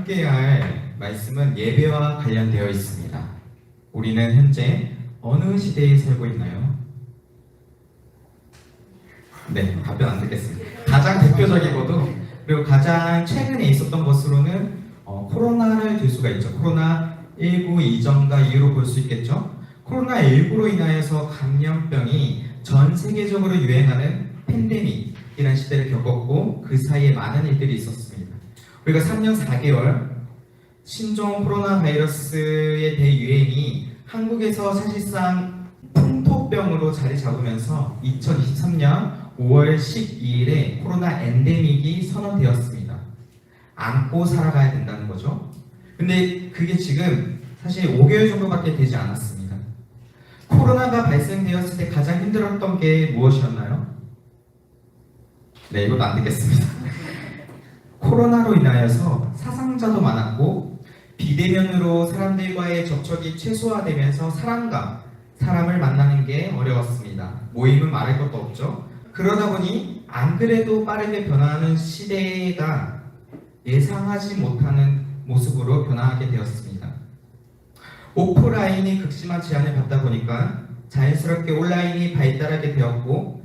함께 할 말씀은 예배와 관련되어 있습니다. 우리는 현재 어느 시대에 살고 있나요? 네, 답변 안 듣겠습니다. 가장 대표적이고도 그리고 가장 최근에 있었던 것으로는 코로나를 들 수가 있죠. 코로나19 이전과 이후로 볼 수 있겠죠. 코로나19로 인하여서 감염병이 전 세계적으로 유행하는 팬데믹이라는 시대를 겪었고 그 사이에 많은 일들이 있었습니다. 우리가 3년 4개월 신종 코로나 바이러스의 대유행이 한국에서 사실상 풍토병으로 자리 잡으면서 2023년 5월 12일에 코로나 엔데믹이 선언되었습니다. 안고 살아가야 된다는 거죠. 근데 그게 지금 사실 5개월 정도밖에 되지 않았습니다. 코로나가 발생되었을 때 가장 힘들었던 게 무엇이었나요? 네, 이것도 안 듣겠습니다. 코로나로 인하여서 사상자도 많았고 비대면으로 사람들과의 접촉이 최소화되면서 사람을 만나는 게 어려웠습니다. 모임은 말할 것도 없죠. 그러다 보니 안 그래도 빠르게 변화하는 시대가 예상하지 못하는 모습으로 변화하게 되었습니다. 오프라인이 극심한 제한을 받다 보니까 자연스럽게 온라인이 발달하게 되었고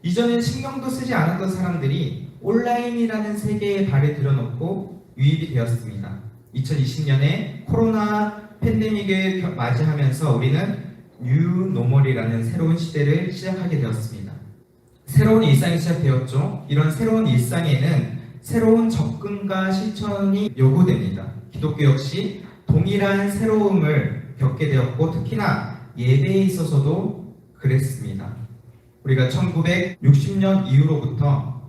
이전엔 신경도 쓰지 않았던 사람들이 온라인이라는 세계에 발을 들여놓고 유입이 되었습니다. 2020년에 코로나 팬데믹을 맞이하면서 우리는 뉴노멀이라는 새로운 시대를 시작하게 되었습니다. 새로운 일상이 시작되었죠. 이런 새로운 일상에는 새로운 접근과 실천이 요구됩니다. 기독교 역시 동일한 새로움을 겪게 되었고 특히나 예배에 있어서도 그랬습니다. 우리가 1960년 이후로부터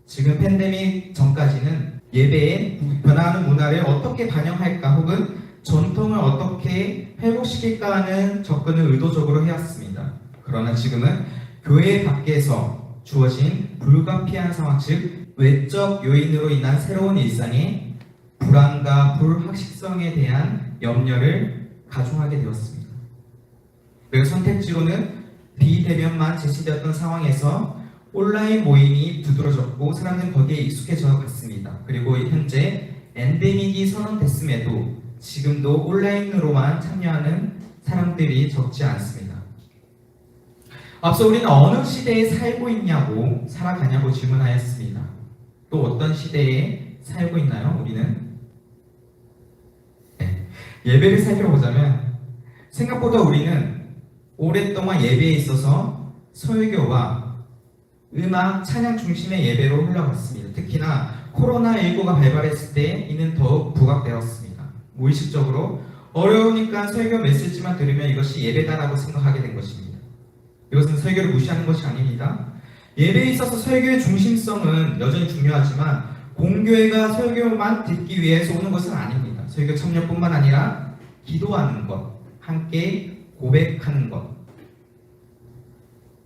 지금 팬데믹 전까지는 예배에 변화하는 문화를 어떻게 반영할까 혹은 전통을 어떻게 회복시킬까 하는 접근을 의도적으로 해왔습니다. 그러나 지금은 교회 밖에서 주어진 불가피한 상황, 즉 외적 요인으로 인한 새로운 일상에 불안과 불확실성에 대한 염려를 가중하게 되었습니다. 그래서 선택지로는 비대면만 제시되었던 상황에서 온라인 모임이 두드러졌고 사람들은 거기에 익숙해져 갔습니다. 그리고 현재 엔데믹이 선언됐음에도 지금도 온라인으로만 참여하는 사람들이 적지 않습니다. 앞서 우리는 어느 시대에 살아가냐고 질문하였습니다. 또 어떤 시대에 살고 있나요? 우리는? 네. 예배를 살펴보자면 생각보다 우리는 오랫동안 예배에 있어서 설교와 음악, 찬양 중심의 예배로 흘러갔습니다. 특히나 코로나19가 발발했을 때 이는 더욱 부각되었습니다. 무의식적으로 어려우니까 설교 메시지만 들으면 이것이 예배다라고 생각하게 된 것입니다. 이것은 설교를 무시하는 것이 아닙니다. 예배에 있어서 설교의 중심성은 여전히 중요하지만 공교회가 설교만 듣기 위해서 오는 것은 아닙니다. 설교 참여뿐만 아니라 기도하는 것, 함께 고백하는 것,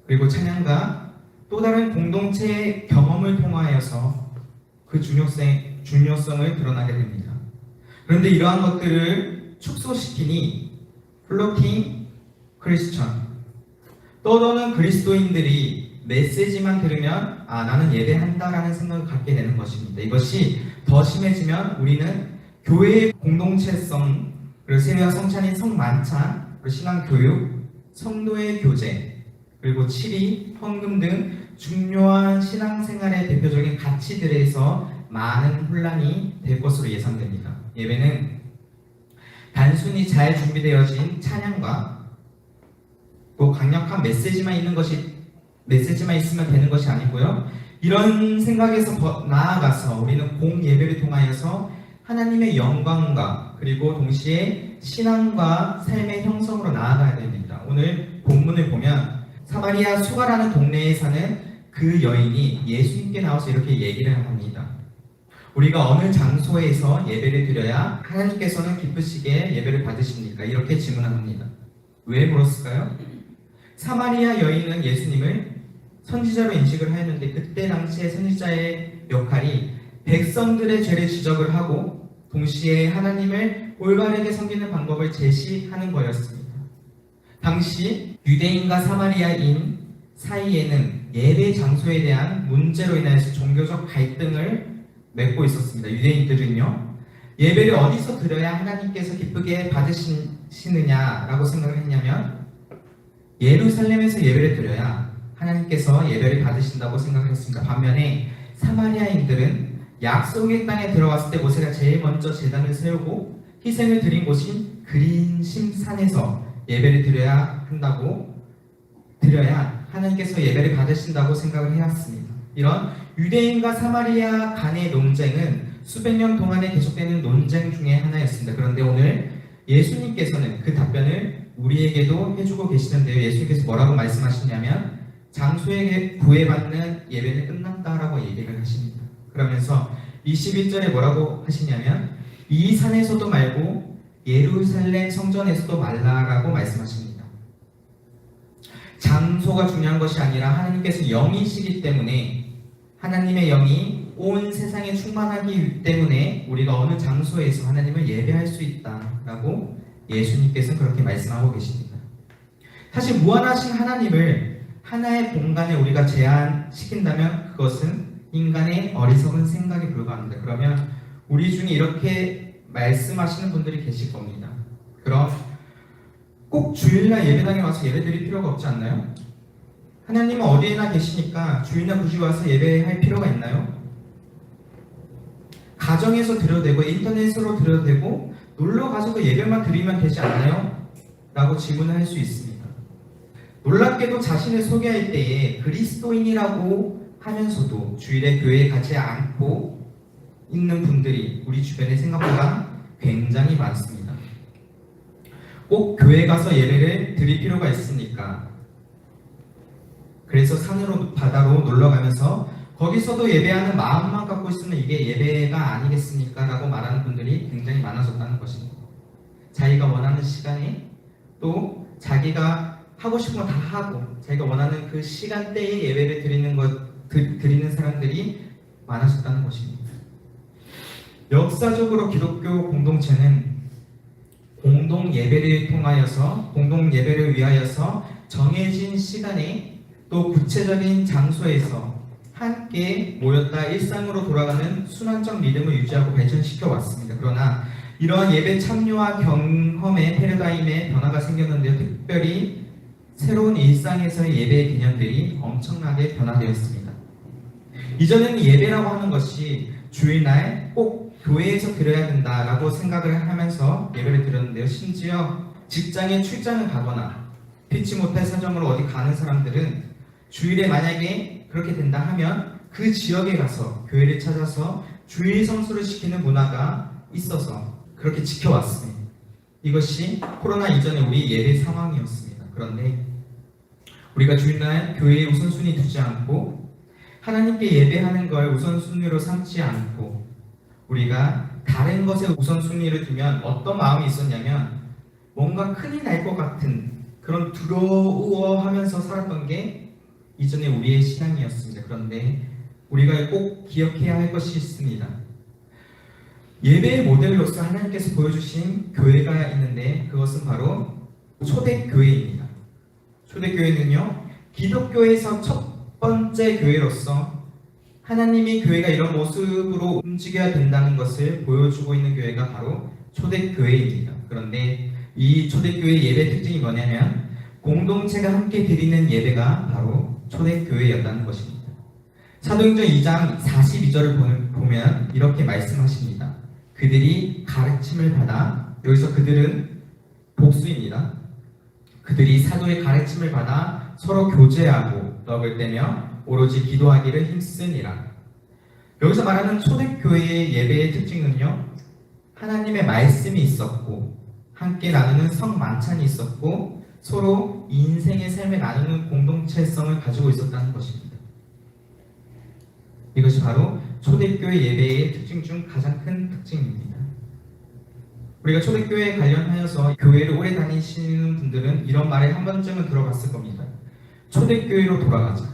그리고 찬양과 또 다른 공동체의 경험을 통하여서 그 중요성을 드러나게 됩니다. 그런데 이러한 것들을 축소시키니 플로팅 크리스천, 떠도는 그리스도인들이 메시지만 들으면 나는 예배한다라는 생각을 갖게 되는 것입니다. 이것이 더 심해지면 우리는 교회의 공동체성, 그리고 세례와 성찬인 성만찬, 그리고 신앙교육, 성도의 교제, 그리고 치리, 헌금 등 중요한 신앙생활의 대표적인 가치들에서 많은 혼란이 될 것으로 예상됩니다. 예배는 단순히 잘 준비되어진 찬양과 또 강력한 메시지만 있으면 되는 것이 아니고요. 이런 생각에서 나아가서 우리는 공예배를 통하여서 하나님의 영광과 그리고 동시에 신앙과 삶의 형성으로 나아가야 됩니다. 오늘 본문을 보면 사마리아 수가라는 동네에 사는 그 여인이 예수님께 나와서 이렇게 얘기를 합니다. 우리가 어느 장소에서 예배를 드려야 하나님께서는 기쁘시게 예배를 받으십니까? 이렇게 질문합니다. 왜 물었을까요? 사마리아 여인은 예수님을 선지자로 인식을 하였는데 그때 당시에 선지자의 역할이 백성들의 죄를 지적을 하고 동시에 하나님을 올바르게 섬기는 방법을 제시하는 거였습니다. 당시 유대인과 사마리아인 사이에는 예배 장소에 대한 문제로 인해서 종교적 갈등을 맺고 있었습니다. 유대인들은요, 예배를 어디서 드려야 하나님께서 기쁘게 받으시느냐라고 생각을 했냐면 예루살렘에서 예배를 드려야 하나님께서 예배를 받으신다고 생각을 했습니다. 반면에 사마리아인들은 약속의 땅에 들어갔을 때 모세가 제일 먼저 제단을 세우고 희생을 드린 곳인 그린심 산에서 예배를 드려야 하나님께서 예배를 받으신다고 생각을 해왔습니다. 이런 유대인과 사마리아 간의 논쟁은 수백 년 동안에 계속되는 논쟁 중에 하나였습니다. 그런데 오늘 예수님께서는 그 답변을 우리에게도 해주고 계시는데요. 예수님께서 뭐라고 말씀하시냐면 장소에 구애받는 예배는 끝났다라고 얘기를 하십니다. 그러면서 21절에 뭐라고 하시냐면 이 산에서도 말고 예루살렘 성전에서도 말라라고 말씀하십니다. 장소가 중요한 것이 아니라 하나님께서 영이시기 때문에 하나님의 영이 온 세상에 충만하기 때문에 우리가 어느 장소에서 하나님을 예배할 수 있다라고 예수님께서는 그렇게 말씀하고 계십니다. 사실 무한하신 하나님을 하나의 공간에 우리가 제한시킨다면 그것은 인간의 어리석은 생각에 불과합니다. 그러면 우리 중에 이렇게 말씀하시는 분들이 계실 겁니다. 그럼 꼭 주일날 예배당에 와서 예배드릴 필요가 없지 않나요? 하나님은 어디에나 계시니까 주일날 굳이 와서 예배할 필요가 있나요? 가정에서 드려도 되고 인터넷으로 드려도 되고 놀러 가서도 예배만 드리면 되지 않나요? 라고 질문을 할 수 있습니다. 놀랍게도 자신을 소개할 때에 그리스도인이라고 하면서도 주일에 교회에 가지 않고 있는 분들이 우리 주변에 생각보다 굉장히 많습니다. 꼭 교회 가서 예배를 드릴 필요가 있습니까? 그래서 산으로 바다로 놀러 가면서 거기서도 예배하는 마음만 갖고 있으면 이게 예배가 아니겠습니까? 라고 말하는 분들이 굉장히 많아졌다는 것입니다. 자기가 원하는 시간에 또 자기가 하고 싶은 거 다 하고 자기가 원하는 그 시간대에 예배를 드리는 사람들이 많아졌다는 것입니다. 역사적으로 기독교 공동체는 공동 예배를 통하여서 공동 예배를 위하여서 정해진 시간에 또 구체적인 장소에서 함께 모였다 일상으로 돌아가는 순환적 리듬을 유지하고 발전시켜 왔습니다. 그러나 이러한 예배 참여와 경험의 패러다임에 변화가 생겼는데요. 특별히 새로운 일상에서의 예배의 개념들이 엄청나게 변화되었습니다. 이전에는 예배라고 하는 것이 주일날 꼭 교회에서 드려야 된다라고 생각을 하면서 예배를 드렸는데요. 심지어 직장에 출장을 가거나 피치 못할 사정으로 어디 가는 사람들은 주일에 만약에 그렇게 된다 하면 그 지역에 가서 교회를 찾아서 주일 성수를 시키는 문화가 있어서 그렇게 지켜왔습니다. 이것이 코로나 이전에 우리 예배 상황이었습니다. 그런데 우리가 주일날 교회에 우선순위 두지 않고 하나님께 예배하는 걸 우선순위로 삼지 않고 우리가 다른 것에 우선순위를 두면 어떤 마음이 있었냐면 뭔가 큰일 날 것 같은 그런 두려워하면서 살았던 게 이전에 우리의 신앙이었습니다. 그런데 우리가 꼭 기억해야 할 것이 있습니다. 예배의 모델로서 하나님께서 보여주신 교회가 있는데 그것은 바로 초대교회입니다. 초대교회는요, 기독교에서 첫 번째 교회로서 하나님이 교회가 이런 모습으로 움직여야 된다는 것을 보여주고 있는 교회가 바로 초대교회입니다. 그런데 이 초대교회 예배 특징이 뭐냐면 공동체가 함께 드리는 예배가 바로 초대교회였다는 것입니다. 사도행전 2장 42절을 보면 이렇게 말씀하십니다. 그들이 가르침을 받아, 여기서 그들은 복수입니다. 그들이 사도의 가르침을 받아 서로 교제하고 떡을 떼며 오로지 기도하기를 힘쓰니라. 여기서 말하는 초대교회의 예배의 특징은요, 하나님의 말씀이 있었고 함께 나누는 성만찬이 있었고 서로 인생의 삶을 나누는 공동체성을 가지고 있었다는 것입니다. 이것이 바로 초대교회 예배의 특징 중 가장 큰 특징입니다. 우리가 초대교회에 관련하여서 교회를 오래 다니시는 분들은 이런 말을 한 번쯤은 들어봤을 겁니다. 초대교회로 돌아가자.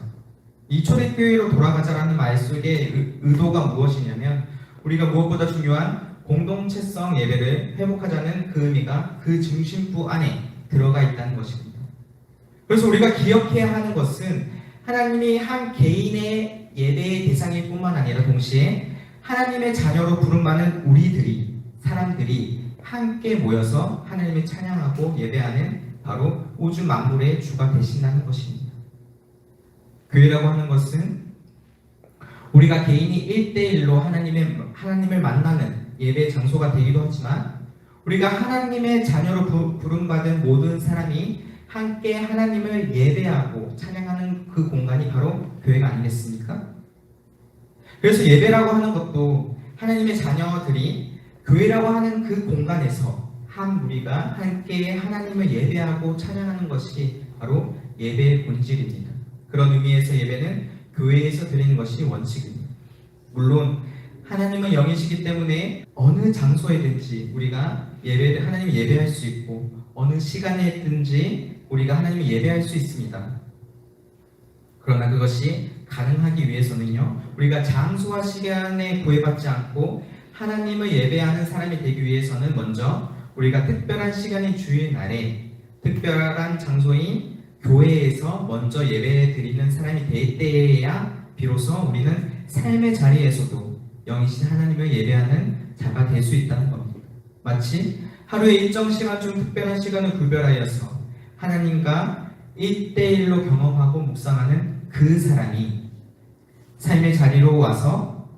이 초대교회로 돌아가자라는 말 속의 의도가 무엇이냐면 우리가 무엇보다 중요한 공동체성 예배를 회복하자는 그 의미가 그 중심부 안에 들어가 있다는 것입니다. 그래서 우리가 기억해야 하는 것은 하나님이 한 개인의 예배의 대상일 뿐만 아니라 동시에 하나님의 자녀로 부름받는 우리들이 사람들이 함께 모여서 하나님을 찬양하고 예배하는 바로 우주 만물의 주가 되신다는 것입니다. 교회라고 하는 것은 우리가 개인이 1대1로 하나님을 만나는 예배 장소가 되기도 하지만, 우리가 하나님의 자녀로 부름받은 모든 사람이 함께 하나님을 예배하고 찬양하는 그 공간이 바로 교회가 아니겠습니까? 그래서 예배라고 하는 것도 하나님의 자녀들이 교회라고 하는 그 공간에서 한 무리가 함께 하나님을 예배하고 찬양하는 것이 바로 예배의 본질입니다. 그런 의미에서 예배는 교회에서 드리는 것이 원칙입니다. 물론 하나님은 영이시기 때문에 어느 장소에든지 우리가 하나님을 예배할 수 있고, 어느 시간에든지 우리가 하나님을 예배할 수 있습니다. 그러나 그것이 가능하기 위해서는요, 우리가 장소와 시간에 구애받지 않고 하나님을 예배하는 사람이 되기 위해서는 먼저 우리가 특별한 시간인 주일날에 특별한 장소인 교회에서 먼저 예배 드리는 사람이 될 때에야 비로소 우리는 삶의 자리에서도 영이신 하나님을 예배하는 자가 될 수 있다는 겁니다. 마치 하루의 일정 시간 중 특별한 시간을 구별하여서 하나님과 1대1로 경험하고 묵상하는 그 사람이 삶의 자리로 와서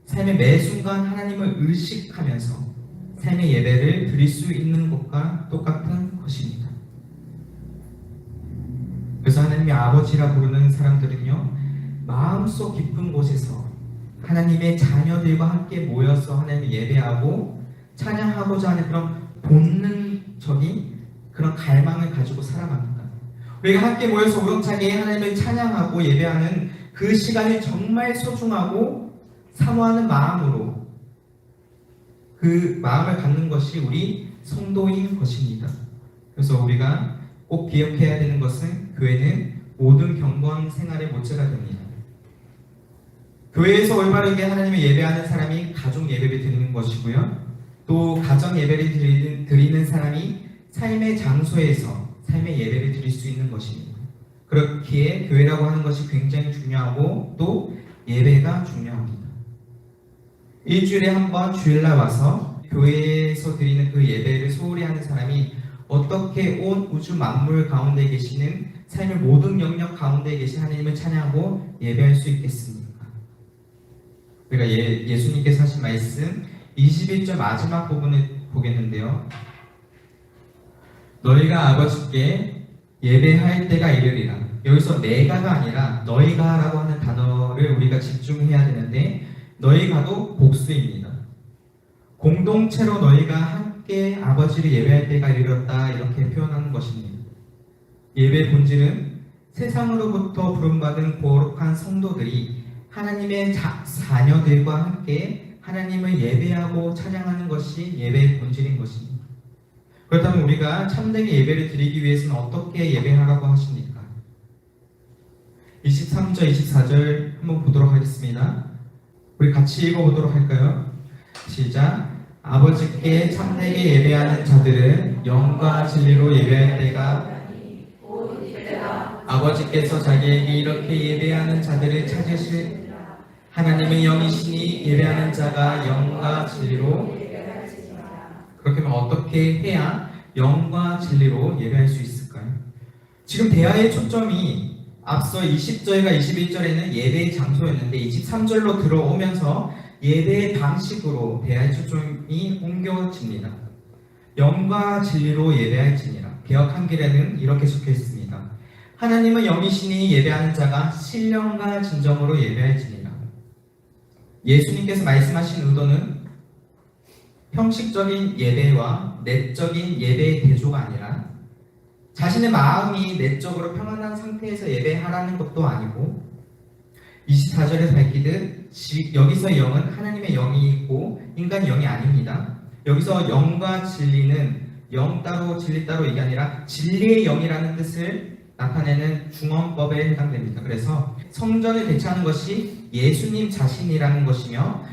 삶의 매 순간 하나님을 의식하면서 삶의 예배를 드릴 수 있는 것과 똑같은 것입니다. 그래서 하나님의 아버지라 부르는 사람들은요, 마음속 깊은 곳에서 하나님의 자녀들과 함께 모여서 하나님을 예배하고 찬양하고자 하는 그런 본능적인 그런 갈망을 가지고 살아갑니다. 우리가 함께 모여서 우렁차게 하나님을 찬양하고 예배하는 그 시간을 정말 소중하고 사모하는 마음으로 그 마음을 갖는 것이 우리 성도인 것입니다. 그래서 우리가 꼭 기억해야 되는 것은 교회는 모든 경건 생활의 모체가 됩니다. 교회에서 올바르게 하나님을 예배하는 사람이 가족 예배를 드리는 것이고요, 또 가정 예배를 드리는 사람이 삶의 장소에서 삶의 예배를 드릴 수 있는 것입니다. 그렇기에 교회라고 하는 것이 굉장히 중요하고 또 예배가 중요합니다. 일주일에 한 번 주일날 와서 교회에서 드리는 그 예배를 소홀히 하는 사람이 어떻게 온 우주 만물 가운데 계시는 삶의 모든 영역 가운데 계신 하나님을 찬양하고 예배할 수 있겠습니까? 우리가 예수님께서 하신 말씀 21절 마지막 부분을 보겠는데요, 너희가 아버지께 예배할 때가 이르리라. 여기서 내가가 아니라 너희가라고 하는 단어를 우리가 집중해야 되는데, 너희가도 복수입니다. 공동체로 너희가 함께 아버지를 예배할 때가 이르렀다, 이렇게 표현하는 것입니다. 예배의 본질은 세상으로부터 부름받은 거룩한 성도들이 하나님의 자녀들과 함께 하나님을 예배하고 찬양하는 것이 예배의 본질인 것입니다. 그렇다면 우리가 참되게 예배를 드리기 위해서는 어떻게 예배하라고 하십니까? 23절, 24절 한번 보도록 하겠습니다. 우리 같이 읽어보도록 할까요? 시작. 아버지께 참되게 예배하는 자들은 영과 진리로 예배할 때가, 아버지께서 자기에게 이렇게 예배하는 자들을 찾으실, 하나님의 영이시니 예배하는 자가 영과 진리로. 그렇게 하면 어떻게 해야 영과 진리로 예배할 수 있을까요? 지금 대화의 초점이 앞서 20절과 21절에는 예배의 장소였는데 23절로 들어오면서 예배의 방식으로 대화의 초점이 옮겨집니다. 영과 진리로 예배할지니라. 개역 한글에는 이렇게 적혀 있습니다. 하나님은 영이시니 예배하는 자가 신령과 진정으로 예배할지니라. 예수님께서 말씀하신 의도는 형식적인 예배와 내적인 예배의 대조가 아니라 자신의 마음이 내적으로 평안한 상태에서 예배하라는 것도 아니고, 24절에서 밝히듯 여기서 영은 하나님의 영이 있고 인간의 영이 아닙니다. 여기서 영과 진리는 영 따로 진리 따로 이게 아니라 진리의 영이라는 뜻을 나타내는 중언법에 해당됩니다. 그래서 성전을 대처하는 것이 예수님 자신이라는 것이며,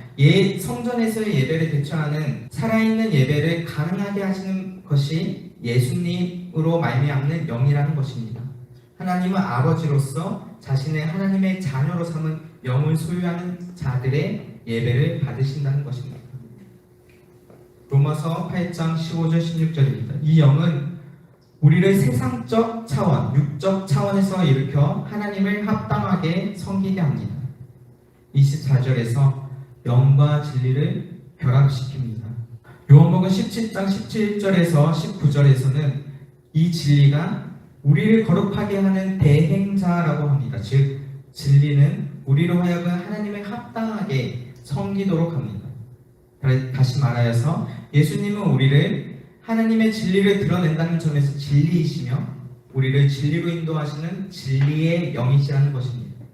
성전에서의 예배를 대처하는 살아있는 예배를 가능하게 하시는 것이 예수님으로 말미암는 영이라는 것입니다. 하나님은 아버지로서 자신의 하나님의 자녀로 삼은 영을 소유하는 자들의 예배를 받으신다는 것입니다. 로마서 8장 15절 16절입니다. 이 영은 우리를 세상적 차원, 육적 차원에서 일으켜 하나님을 합당하게 섬기게 합니다. 24절에서 영과 진리를 결합시킵니다. 요한복음 17장 17절에서 19절에서는 이 진리가 우리를 거룩하게 하는 대행자라고 합니다. 즉 진리는 우리로 하여금 하나님을 합당하게 섬기도록 합니다. 다시 말하여서 예수님은 우리를 하나님의 진리를 드러낸다는 점에서 진리이시며 우리를 진리로 인도하시는 진리의 영이시라는 것입니다.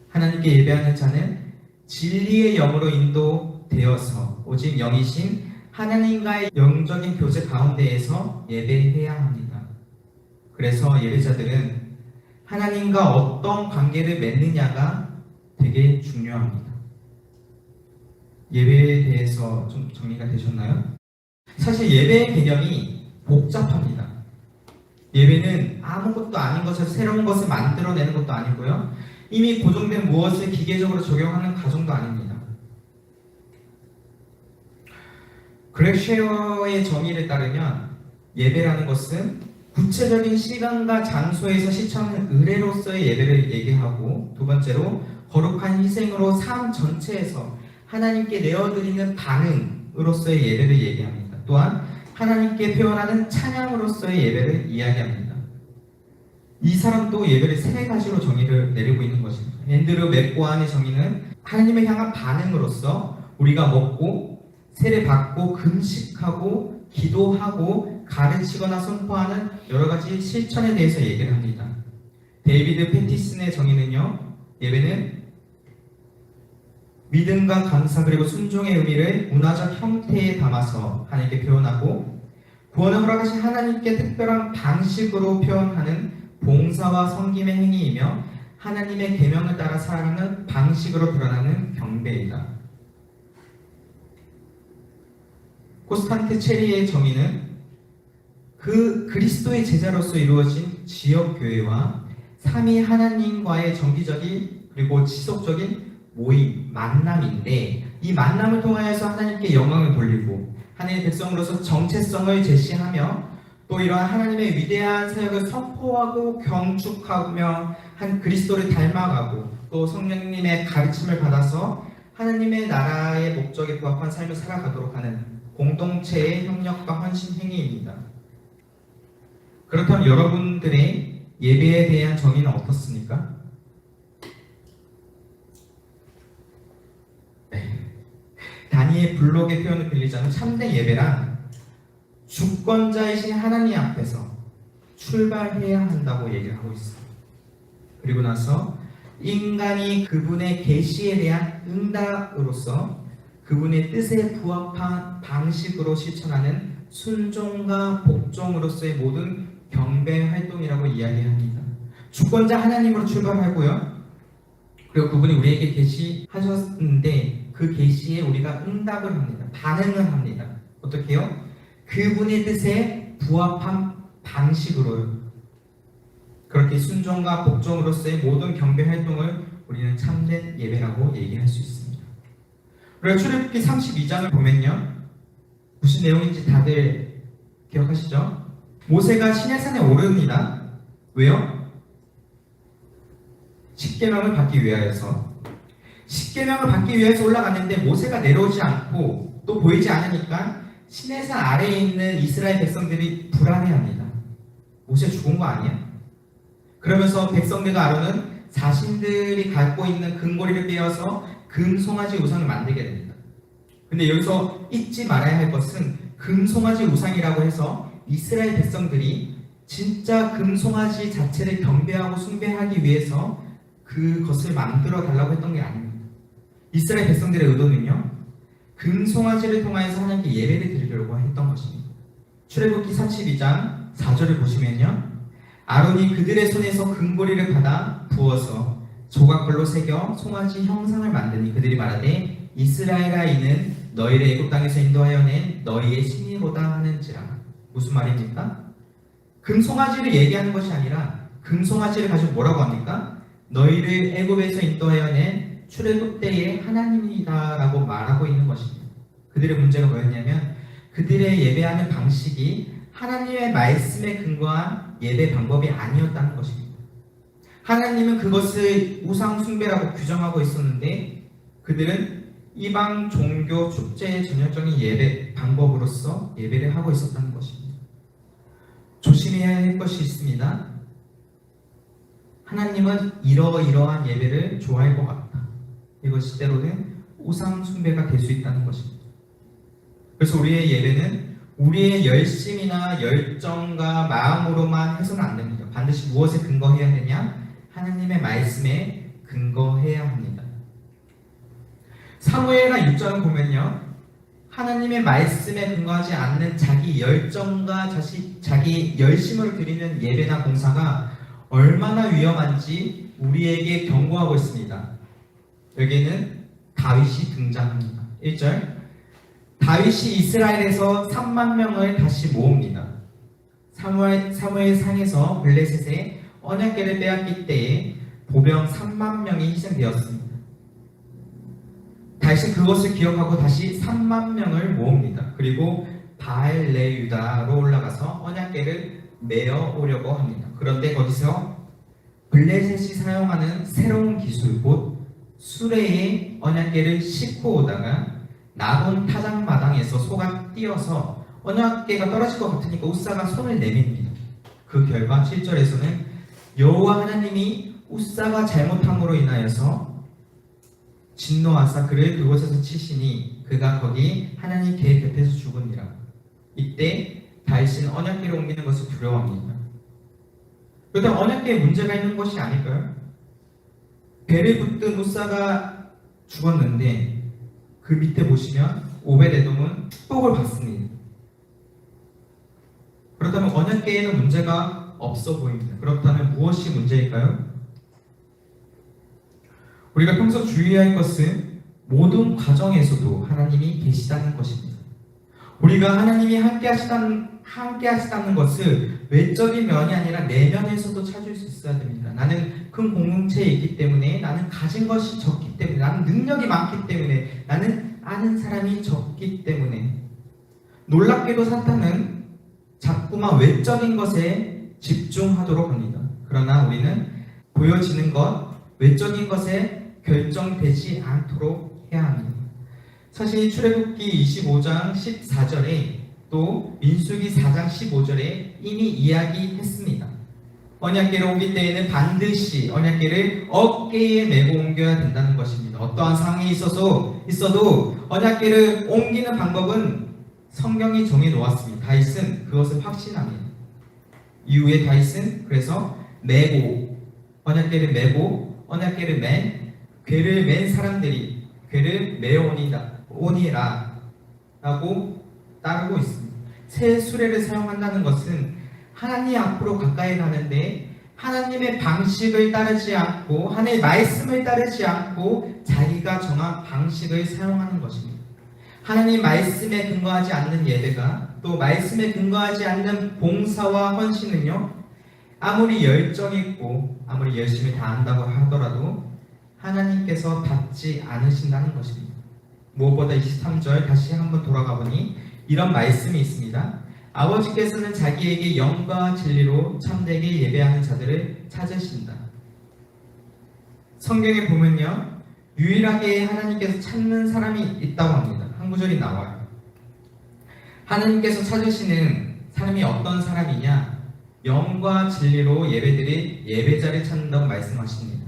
하나님께 예배하는 자는 진리의 영으로 인도되어서 오직 영이신 하나님과의 영적인 교제 가운데에서 예배해야 합니다. 그래서 예배자들은 하나님과 어떤 관계를 맺느냐가 되게 중요합니다. 예배에 대해서 좀 정리가 되셨나요? 사실 예배의 개념이 복잡합니다. 예배는 아무것도 아닌 것을 새로운 것을 만들어내는 것도 아니고요. 이미 고정된 무엇을 기계적으로 적용하는 과정도 아닙니다. 그렉 쉐어의 정의를 따르면 예배라는 것은 구체적인 시간과 장소에서 실천하는 의례로서의 예배를 얘기하고, 두 번째로 거룩한 희생으로 삶 전체에서 하나님께 내어드리는 반응으로서의 예배를 얘기합니다. 또한 하나님께 표현하는 찬양으로서의 예배를 이야기합니다. 이 사람도 예배를 세 가지로 정의를 내리고 있는 것입니다. 앤드류 맥고안의 정의는 하나님을 향한 반응으로서 우리가 먹고 세례받고 금식하고 기도하고 가르치거나 선포하는 여러 가지 실천에 대해서 얘기를 합니다. 데이비드 패티슨의 정의는요, 예배는 믿음과 감사 그리고 순종의 의미를 문화적 형태에 담아서 하나님께 표현하고, 구원을 허락하신 하나님께 특별한 방식으로 표현하는 봉사와 섬김의 행위이며 하나님의 계명을 따라 살아가는 방식으로 드러나는 경배이다. 코스탄트 체리의 정의는 그 그리스도의 제자로서 이루어진 지역교회와 삼위 하나님과의 정기적인 그리고 지속적인 모임, 만남인데, 이 만남을 통하여서 하나님께 영광을 돌리고 하나님의 백성으로서 정체성을 제시하며 또 이러한 하나님의 위대한 사역을 선포하고 경축하며 한 그리스도를 닮아가고 또 성령님의 가르침을 받아서 하나님의 나라의 목적에 부합한 삶을 살아가도록 하는 공동체의 협력과 헌신 행위입니다. 그렇다면 여러분들의 예배에 대한 정의는 어떻습니까? 다니엘 블록의 표현을 빌리자면 참된 예배란 주권자이신 하나님 앞에서 출발해야 한다고 얘기를 하고 있습니다. 그리고 나서 인간이 그분의 계시에 대한 응답으로서 그분의 뜻에 부합한 방식으로 실천하는 순종과 복종으로서의 모든 경배 활동이라고 이야기합니다. 주권자 하나님으로 출발하고요. 그리고 그분이 우리에게 계시하셨는데 그 계시에 우리가 응답을 합니다. 반응을 합니다. 어떻게 해요? 그분의 뜻에 부합한 방식으로요. 그렇게 순종과 복종으로서의 모든 경배 활동을 우리는 참된 예배라고 얘기할 수 있습니다. 그리고 출애굽기 32장을 보면요, 무슨 내용인지 다들 기억하시죠? 모세가 시내산에 오릅니다. 왜요? 십계명을 받기 위하여서. 십계명을 받기 위해서 올라갔는데 모세가 내려오지 않고 또 보이지 않으니까 시내산 아래에 있는 이스라엘 백성들이 불안해합니다. 모세 죽은 거 아니야? 그러면서 백성들과 아론은 자신들이 갖고 있는 금고리를 빼어서 금송아지 우상을 만들게 됩니다. 근데 여기서 잊지 말아야 할 것은 금송아지 우상이라고 해서 이스라엘 백성들이 진짜 금송아지 자체를 경배하고 숭배하기 위해서 그것을 만들어 달라고 했던 게 아닙니다. 이스라엘 백성들의 의도는요, 금송아지를 통하여서 하나님께 예배를 드리려고 했던 것입니다. 출애굽기 32장 4절을 보시면요, 아론이 그들의 손에서 금고리를 받아 부어서 조각걸로 새겨 송아지 형상을 만드니 그들이 말하되 이스라엘아 이는 너희를 애굽 땅에서 인도하여 낸 너희의 신이로다 하는지라. 무슨 말입니까? 금송아지를 얘기하는 것이 아니라 금송아지를 가지고 뭐라고 합니까? 너희를 애굽에서 인도하여 낸 출애굽 때의 하나님이다라고 말하고 있는 것입니다. 그들의 문제가 뭐였냐면 그들의 예배하는 방식이 하나님의 말씀에 근거한 예배 방법이 아니었다는 것입니다. 하나님은 그것을 우상 숭배라고 규정하고 있었는데 그들은 이방 종교 축제의 전형적인 예배 방법으로서 예배를 하고 있었다는 것입니다. 조심해야 할 것이 있습니다. 하나님은 이러이러한 예배를 좋아할 것 같다. 이것이 때로는 우상 숭배가 될 수 있다는 것입니다. 그래서 우리의 예배는 우리의 열심이나 열정과 마음으로만 해서는 안 됩니다. 반드시 무엇에 근거해야 되냐? 하나님의 말씀에 근거해야 합니다. 사무엘하 6장을 보면요, 하나님의 말씀에 근거하지 않는 자기 열정과 자기 열심을 드리는 예배나 봉사가 얼마나 위험한지 우리에게 경고하고 있습니다. 여기에는 다윗이 등장합니다. 1절, 다윗이 이스라엘에서 3만 명을 다시 모읍니다. 사무엘 상에서 블레셋의 언약궤를 빼앗길 때에 보병 3만 명이 희생되었습니다. 다윗은 그것을 기억하고 다시 3만 명을 모읍니다. 그리고 바알레 유다로 올라가서 언약궤를 메어 오려고 합니다. 그런데 거기서 블레셋이 사용하는 새로운 기술, 곧 수레의 언약궤를 싣고 오다가 나본 타작마당에서 소가 뛰어서 언약궤가 떨어질 것 같으니까 우사가 손을 내밉니다. 그 결과 7절에서는 여호와 하나님이 우사가 잘못함으로 인하여서 진노하사 그를 그곳에서 치시니 그가 거기 하나님 궤 곁에서 죽으니라. 이때 다윗은 언약궤를 옮기는 것을 두려워합니다. 그렇다면 언약궤에 문제가 있는 것이 아닐까요? 배를 붙든 우사가 죽었는데 그 밑에 보시면 오베데돔은 축복을 받습니다. 그렇다면 언약궤에는 문제가 없어 보입니다. 그렇다면 무엇이 문제일까요? 우리가 평소 주의할 것은 모든 과정에서도 하나님이 계시다는 것입니다. 우리가 하나님이 함께 하시다는 것을 외적인 면이 아니라 내면에서도 찾을 수 있어야 됩니다. 나는 큰 공동체에 있기 때문에, 나는 가진 것이 적기 때문에, 나는 능력이 많기 때문에, 나는 아는 사람이 적기 때문에. 놀랍게도 사탄은 자꾸만 외적인 것에 집중하도록 합니다. 그러나 우리는 보여지는 것, 외적인 것에 결정되지 않도록 해야 합니다. 사실 출애굽기 25장 14절에 또 민수기 4장 15절에 이미 이야기했습니다. 언약궤를 옮길 때에는 반드시 언약궤를 어깨에 메고 옮겨야 된다는 것입니다. 어떠한 상황이 있어도 언약궤를 옮기는 방법은 성경이 정해놓았습니다. 다윗은 그것을 확신합니다. 이후에 다윗은 그래서 언약궤를 메고 언약궤를 맨 궤를 맨 사람들이 궤를 메어오니라 라고 따르고 있습니다. 새 수레를 사용한다는 것은 하나님 앞으로 가까이 가는데 하나님의 방식을 따르지 않고 하나님의 말씀을 따르지 않고 자기가 정한 방식을 사용하는 것입니다. 하나님 말씀에 근거하지 않는 예배가, 또 말씀에 근거하지 않는 봉사와 헌신은요, 아무리 열정 있고 아무리 열심히 다한다고 하더라도 하나님께서 받지 않으신다는 것입니다. 무엇보다 23절 다시 한번 돌아가 보니 이런 말씀이 있습니다. 아버지께서는 자기에게 영과 진리로 참되게 예배하는 자들을 찾으신다. 성경에 보면요, 유일하게 하나님께서 찾는 사람이 있다고 합니다. 한 구절이 나와요. 하나님께서 찾으시는 사람이 어떤 사람이냐? 영과 진리로 예배드릴 예배자를 찾는다고 말씀하십니다.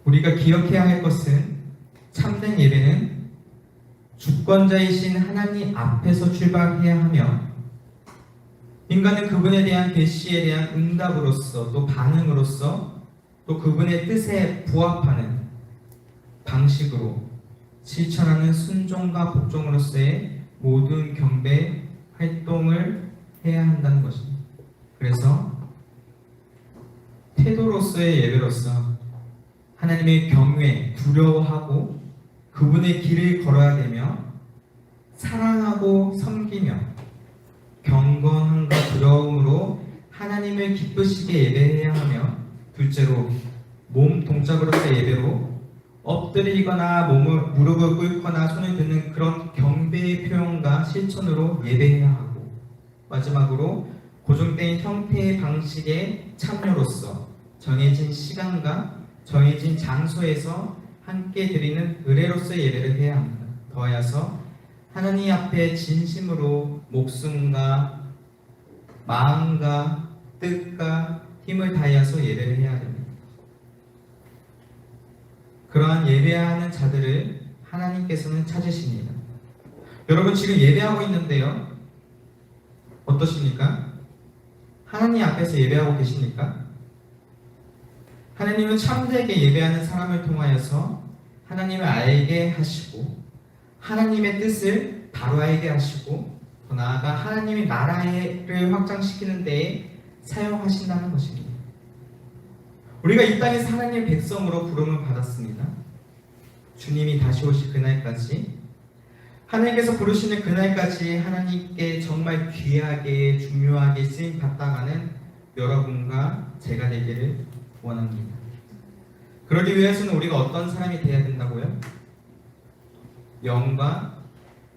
우리가 기억해야 할 것은 참된 예배는 주권자이신 하나님 앞에서 출발해야 하며, 인간은 그분에 대한 계시에 대한 응답으로서, 또 반응으로서, 또 그분의 뜻에 부합하는 방식으로 실천하는 순종과 복종으로서의 모든 경배 활동을 해야 한다는 것입니다. 그래서 태도로서의 예배로서 하나님의 경외, 두려워하고 그분의 길을 걸어야 되며, 사랑하고 섬기며 경건함과 두려움으로 하나님을 기쁘시게 예배해야 하며, 둘째로 몸 동작으로서의 예배로 엎드리거나 무릎을 꿇거나 손을 드는 그런 경배의 표현과 실천으로 예배해야 하고, 마지막으로 고정된 형태의 방식의 참여로서 정해진 시간과 정해진 장소에서 함께 드리는 의례로서의 예배를 해야 합니다. 더하여서 하나님 앞에 진심으로 목숨과 마음과 뜻과 힘을 다하여서 예배를 해야 됩니다. 그러한 예배하는 자들을 하나님께서는 찾으십니다. 여러분 지금 예배하고 있는데요, 어떠십니까? 하나님 앞에서 예배하고 계십니까? 하나님은 참되게 예배하는 사람을 통하여서 하나님을 알게 하시고 하나님의 뜻을 바로 알게 하시고 더 나아가 하나님의 나라를 확장시키는 데에 사용하신다는 것입니다. 우리가 이 땅에서 하나님의 백성으로 부름을 받았습니다. 주님이 다시 오실 그날까지, 하나님께서 부르시는 그날까지 하나님께 정말 귀하게 중요하게 쓰임 받다가는 여러분과 제가 되기를 원합니다. 그러기 위해서는 우리가 어떤 사람이 되어야 된다고요? 영과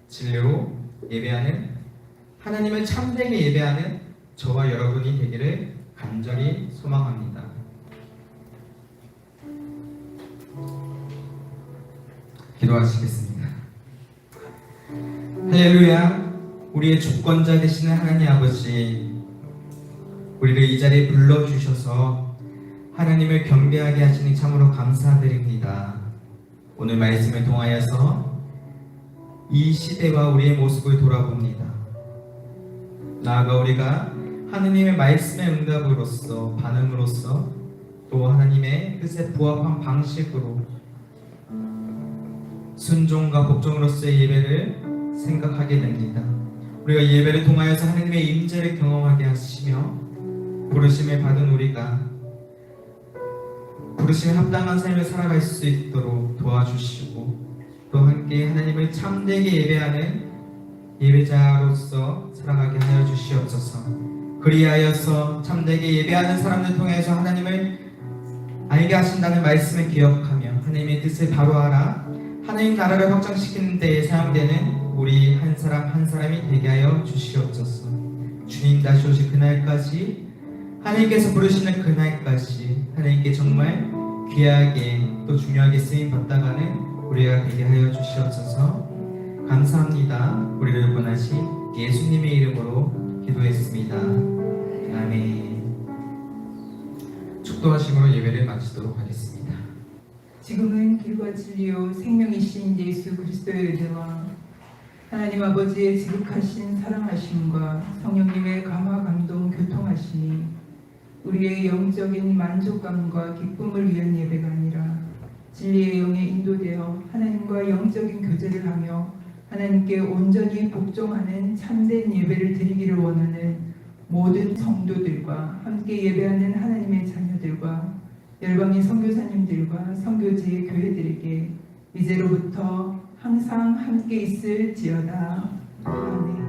진리로 예배하는, 하나님을 참되게 예배하는 저와 여러분이 되기를 간절히 소망합니다. 기도하시겠습니다. 할렐루야. 우리의 주권자 되시는 하나님 아버지, 우리를 이 자리에 불러주셔서 하나님을 경배하게 하시니 참으로 감사드립니다. 오늘 말씀을 통하여서 이 시대와 우리의 모습을 돌아봅니다. 나아가 우리가 하나님의 말씀의 응답으로서, 반응으로서, 또 하나님의 뜻에 부합한 방식으로 순종과 복종으로서의 예배를 생각하게 됩니다. 우리가 예배를 통하여서 하나님의 임재를 경험하게 하시며 부르심을 받은 우리가 부르심에 합당한 삶을 살아갈 수 있도록 도와주시고, 또 함께 하나님을 참되게 예배하는 예배자로서 살아가게 하여 주시옵소서. 그리하여서 참되게 예배하는 사람들 통해서 하나님을 알게 하신다는 말씀을 기억하며 하나님의 뜻을 바로 알아 하나님 나라를 확장시키는 데에 사용되는 우리 한 사람 한 사람이 되게 하여 주시옵소서. 주님 다시 오실 그날까지, 하나님께서 부르시는 그날까지 하나님께 정말 귀하게 또 중요하게 쓰임 받다가는 우리가 되게 하여 주시옵소서. 감사합니다. 우리를 구원하신 예수님의 이름으로 기도했습니다. 아멘. 축도하심으로 예배를 마치도록 하겠습니다. 지금은 길과 진리요 생명이신 예수 그리스도의 은혜와 하나님 아버지의 지극하신 사랑하심과 성령님의 감화 감동 교통하심이 우리의 영적인 만족감과 기쁨을 위한 예배가 아니라 진리의 영에 인도되어 하나님과 영적인 교제를 하며 하나님께 온전히 복종하는 참된 예배를 드리기를 원하는 모든 성도들과 함께 예배하는 하나님의 자녀들과 열방의 선교사님들과 선교지의 교회들에게 이제로부터 항상 함께 있을지어다. 아멘.